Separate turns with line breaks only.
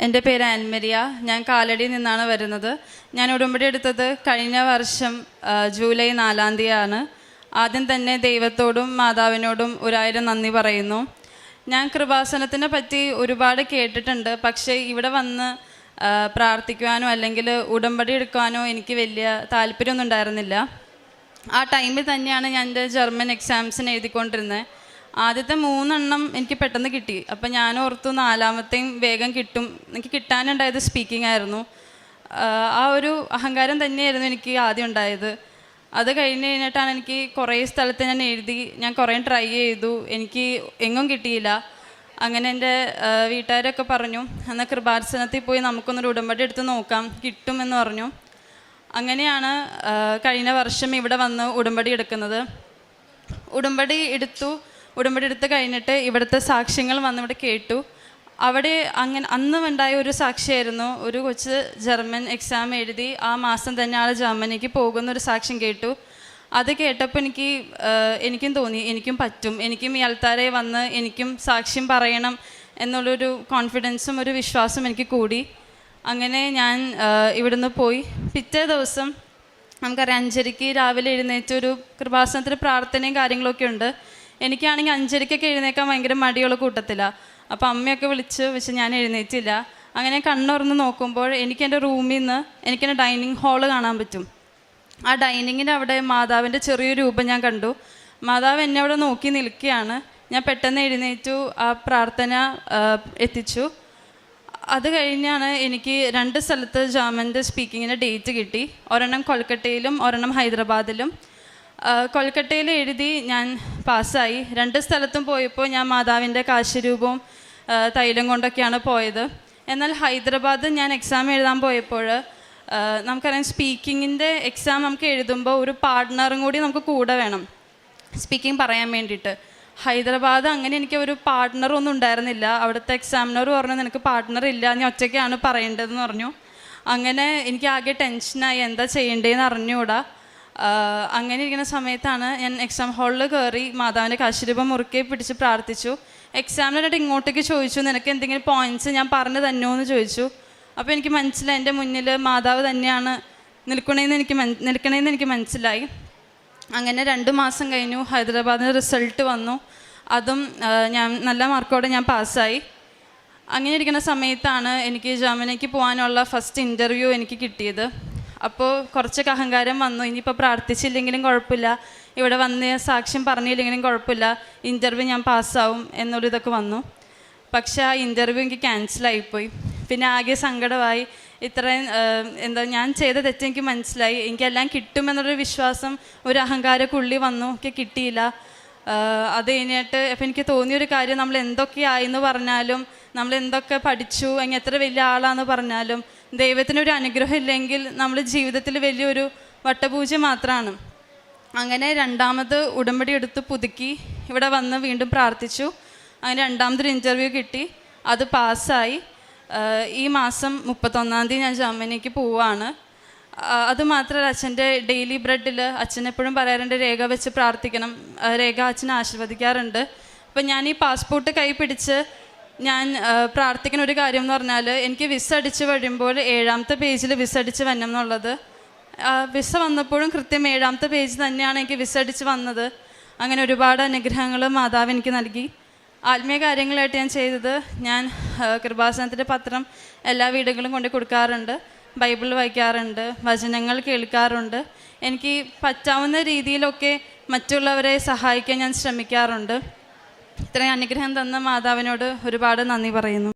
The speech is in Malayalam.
എൻ്റെ പേര് ആൻമരിയ. ഞാൻ കാലടിയിൽ നിന്നാണ് വരുന്നത്. ഞാൻ ഉടമ്പടി എടുത്തത് കഴിഞ്ഞ വർഷം ജൂലൈ 4-ാം തീയതിയാണ്. ആദ്യം തന്നെ ദൈവത്തോടും മാതാവിനോടും 1000 നന്ദി പറയുന്നു. ഞാൻ കൃപാസനത്തിനെ പറ്റി ഒരുപാട് കേട്ടിട്ടുണ്ട്. പക്ഷേ ഇവിടെ വന്ന് പ്രാർത്ഥിക്കുവാനോ അല്ലെങ്കിൽ ഉടമ്പടി എടുക്കുവാനോ എനിക്ക് വലിയ താല്പര്യമൊന്നും ഉണ്ടായിരുന്നില്ല. ആ ടൈമിൽ തന്നെയാണ് ഞാൻ എൻ്റെ ജർമ്മൻ എക്സാംസിന് എഴുതിക്കൊണ്ടിരുന്നത്. ആദ്യത്തെ 3 എണ്ണം എനിക്ക് പെട്ടെന്ന് കിട്ടി. അപ്പം ഞാൻ ഓർത്തു 4-മത്തെയും വേഗം കിട്ടും. എനിക്ക് കിട്ടാനുണ്ടായത് സ്പീക്കിംഗ് ആയിരുന്നു. ആ ഒരു അഹങ്കാരം തന്നെയായിരുന്നു എനിക്ക് ആദ്യം ഉണ്ടായത്. അത് കഴിഞ്ഞിട്ടാണ് എനിക്ക് കുറേ സ്ഥലത്ത് ഞാൻ എഴുതി, ഞാൻ കുറേ ട്രൈ ചെയ്തു, എനിക്ക് എങ്ങും കിട്ടിയില്ല. അങ്ങനെ എൻ്റെ വീട്ടുകാരൊക്കെ പറഞ്ഞു, എന്നാൽ കൃപാസനത്തിൽ പോയി നമുക്കൊന്നൊരു ഉടമ്പടി എടുത്ത് നോക്കാം, കിട്ടുമെന്ന് പറഞ്ഞു. അങ്ങനെയാണ് കഴിഞ്ഞ വർഷം ഇവിടെ വന്ന് ഉടമ്പടി എടുക്കുന്നത്. ഉടമ്പടി എടുത്ത് കഴിഞ്ഞിട്ട് ഇവിടുത്തെ സാക്ഷ്യങ്ങൾ വന്നിവിടെ കേട്ടു. അവിടെ അന്ന് ഉണ്ടായ ഒരു സാക്ഷിയായിരുന്നു. ഒരു കൊച്ച് ജർമ്മൻ എക്സാം എഴുതി ആ മാസം തന്നെ ആൾ ജർമ്മനിക്ക് പോകുന്നൊരു സാക്ഷ്യം കേട്ടു. അത് കേട്ടപ്പോൾ എനിക്കും തോന്നി എനിക്കും പറ്റും, എനിക്കും ഈ ആൾക്കാരെ വന്ന് എനിക്കും സാക്ഷ്യം പറയണം എന്നുള്ളൊരു കോൺഫിഡൻസും ഒരു വിശ്വാസം എനിക്ക് കൂടി. അങ്ങനെ ഞാൻ ഇവിടുന്ന് പോയി. പിറ്റേ ദിവസം നമുക്കറിയാം 5:30 രാവിലെ എഴുന്നേറ്റ് ഒരു കൃപാസനത്തിൽ പ്രാർത്ഥനയും കാര്യങ്ങളൊക്കെ ഉണ്ട്. എനിക്കാണെങ്കിൽ 5:30 എഴുന്നേക്കാൻ ഭയങ്കര മടിയുള്ള കൂട്ടത്തിലാണ്. അപ്പോൾ അമ്മയൊക്കെ വിളിച്ച് ഞാൻ എഴുന്നേറ്റില്ല. അങ്ങനെ കണ്ണുറന്ന് നോക്കുമ്പോൾ എനിക്ക് എൻ്റെ റൂമിൽ നിന്ന് എനിക്കെൻ്റെ ഡൈനിങ് ഹാള് കാണാൻ പറ്റും. ആ ഡൈനിങ്ങിൻ്റെ അവിടെ മാതാവിൻ്റെ ചെറിയൊരു രൂപം ഞാൻ കണ്ടു. മാതാവ് എന്നെ അവിടെ നോക്കി നിൽക്കുകയാണ്. ഞാൻ പെട്ടെന്ന് എഴുന്നേറ്റു, ആ പ്രാർത്ഥന എത്തിച്ചു. അത് കഴിഞ്ഞാണ് എനിക്ക് 2 സ്ഥലത്ത് ജർമ്മൻ്റെ സ്പീക്കിങ്ങിൻ്റെ ഡേറ്റ് കിട്ടി. ഒരെണ്ണം കൊൽക്കട്ടയിലും ഒരെണ്ണം ഹൈദരാബാദിലും. കൊൽക്കട്ടയിൽ എഴുതി ഞാൻ പാസ്സായി. 2 സ്ഥലത്തും പോയപ്പോൾ ഞാൻ മാതാവിൻ്റെ കാശരൂപവും തൈലം കൊണ്ടൊക്കെയാണ് പോയത്. എന്നാൽ ഹൈദരാബാദ് ഞാൻ എക്സാം എഴുതാൻ പോയപ്പോൾ നമുക്കറിയാം സ്പീക്കിങ്ങിൻ്റെ എക്സാം നമുക്ക് എഴുതുമ്പോൾ ഒരു പാർട്ട്ണറും കൂടി നമുക്ക് കൂടെ വേണം സ്പീക്കിംഗ് പറയാൻ വേണ്ടിയിട്ട്. ഹൈദരാബാദ് അങ്ങനെ എനിക്ക് ഒരു പാർട്ട്ണറൊന്നും ഉണ്ടായിരുന്നില്ല. അവിടുത്തെ എക്സാമിനർ പറഞ്ഞു നിനക്ക് പാർട്ട്ണർ ഇല്ല, നീ ഒറ്റയ്ക്കാണ് പറയേണ്ടതെന്ന് പറഞ്ഞു. അങ്ങനെ എനിക്ക് ആകെ ടെൻഷനായി, എന്താ ചെയ്യേണ്ടതെന്ന് അറിഞ്ഞുകൂടാ. അങ്ങനെ ഇരിക്കുന്ന സമയത്താണ് ഞാൻ എക്സാം ഹാളിൽ കയറി മാതാവിൻ്റെ കാശരൂപം മുറുക്കെ പിടിച്ച് പ്രാർത്ഥിച്ചു. എക്സാമിനായിട്ട് ഇങ്ങോട്ടേക്ക് ചോദിച്ചു, നിനക്ക് എന്തെങ്കിലും പോയിൻറ്റ്സ് ഞാൻ പറഞ്ഞു തന്നോ എന്ന് ചോദിച്ചു. അപ്പോൾ എനിക്ക് മനസ്സിലായി എൻ്റെ മുന്നിൽ മാതാവ് തന്നെയാണ് നിൽക്കണേന്ന് എനിക്ക് മനസ്സിലായി. അങ്ങനെ 2 മാസം കഴിഞ്ഞു. ഹൈദരാബാദിന് റിസൾട്ട് വന്നു. അതും ഞാൻ നല്ല മാർക്കോടെ ഞാൻ പാസ്സായി. അങ്ങനെ ഇരിക്കുന്ന സമയത്താണ് എനിക്ക് ജർമ്മനിക്ക് പോകാനുള്ള ഫസ്റ്റ് ഇൻ്റർവ്യൂ എനിക്ക് കിട്ടിയത്. അപ്പോൾ കുറച്ചൊക്കെ അഹങ്കാരം വന്നു. ഇനിയിപ്പോൾ പ്രാർത്ഥിച്ചില്ലെങ്കിലും കുഴപ്പമില്ല, ഇവിടെ വന്ന് സാക്ഷ്യം പറഞ്ഞില്ലെങ്കിലും കുഴപ്പമില്ല, ഇൻ്റർവ്യൂ ഞാൻ പാസ്സാവും എന്നൊരിതൊക്കെ വന്നു. പക്ഷേ ആ ഇൻ്റർവ്യൂ എനിക്ക് ക്യാൻസലായിപ്പോയി. പിന്നെ ആകെ സങ്കടമായി. ഇത്രയും ഞാൻ ചെയ്ത തെറ്റ് എനിക്ക് മനസ്സിലായി. എനിക്കെല്ലാം കിട്ടുമെന്നുള്ളൊരു വിശ്വാസം, ഒരു അഹങ്കാരക്കുള്ളി വന്നു, എനിക്ക് കിട്ടിയില്ല. അത് കഴിഞ്ഞിട്ട് അപ്പം എനിക്ക് തോന്നിയൊരു കാര്യം, നമ്മൾ എന്തൊക്കെയായെന്ന് പറഞ്ഞാലും, നമ്മൾ എന്തൊക്കെ പഠിച്ചു, എങ്കിൽ എത്ര വലിയ ആളാണെന്ന് പറഞ്ഞാലും ദൈവത്തിനൊരു അനുഗ്രഹം ഇല്ലെങ്കിൽ നമ്മൾ ജീവിതത്തിൽ വലിയൊരു വട്ടപൂജ്യം മാത്രമാണ്. അങ്ങനെ 2ാമത് ഉടമ്പടി എടുത്ത് പുതുക്കി ഇവിടെ വന്ന് വീണ്ടും പ്രാർത്ഥിച്ചു. അങ്ങനെ 2ാമതൊരു ഇൻ്റർവ്യൂ കിട്ടി, അത് പാസ്സായി. ഈ മാസം 31-ാം തീയതി ഞാൻ ജർമ്മനിക്ക് പോവുകയാണ്. അതുമാത്രമല്ല, അച്ഛൻ്റെ ഡെയിലി ബ്രെഡിൽ അച്ഛൻ എപ്പോഴും പറയാറുണ്ട് രേഖ വെച്ച് പ്രാർത്ഥിക്കണം, രേഖ അച്ഛനെ ആശീർവദിക്കാറുണ്ട്. അപ്പം ഞാൻ ഈ പാസ്പോർട്ട് കൈ പിടിച്ച് ഞാൻ പ്രാർത്ഥിക്കുന്ന ഒരു കാര്യം എന്ന് പറഞ്ഞാൽ, എനിക്ക് വിസ അടിച്ച് വരുമ്പോൾ 7-ാമത്തെ പേജിൽ വിസ അടിച്ച് വരണം എന്നുള്ളത്. വിസ വന്നപ്പോഴും കൃത്യം 7-ാമത്തെ പേജ് തന്നെയാണ് എനിക്ക് വിസ അടിച്ച് വന്നത്. അങ്ങനെ ഒരുപാട് അനുഗ്രഹങ്ങൾ മാതാവ് എനിക്ക് നൽകി. ആത്മീയ കാര്യങ്ങളായിട്ട് ഞാൻ ചെയ്തത്, ഞാൻ കൃപാസനത്തിൻ്റെ പത്രം എല്ലാ വീടുകളും കൊണ്ട് കൊടുക്കാറുണ്ട്, ബൈബിൾ വായിക്കാറുണ്ട്, വചനങ്ങൾ കേൾക്കാറുണ്ട്. എനിക്ക് പറ്റാവുന്ന രീതിയിലൊക്കെ മറ്റുള്ളവരെ സഹായിക്കാൻ ഞാൻ ശ്രമിക്കാറുണ്ട്. ഇത്രയും അനുഗ്രഹം തന്ന മാതാവിനോട് ഒരുപാട് നന്ദി പറയുന്നു.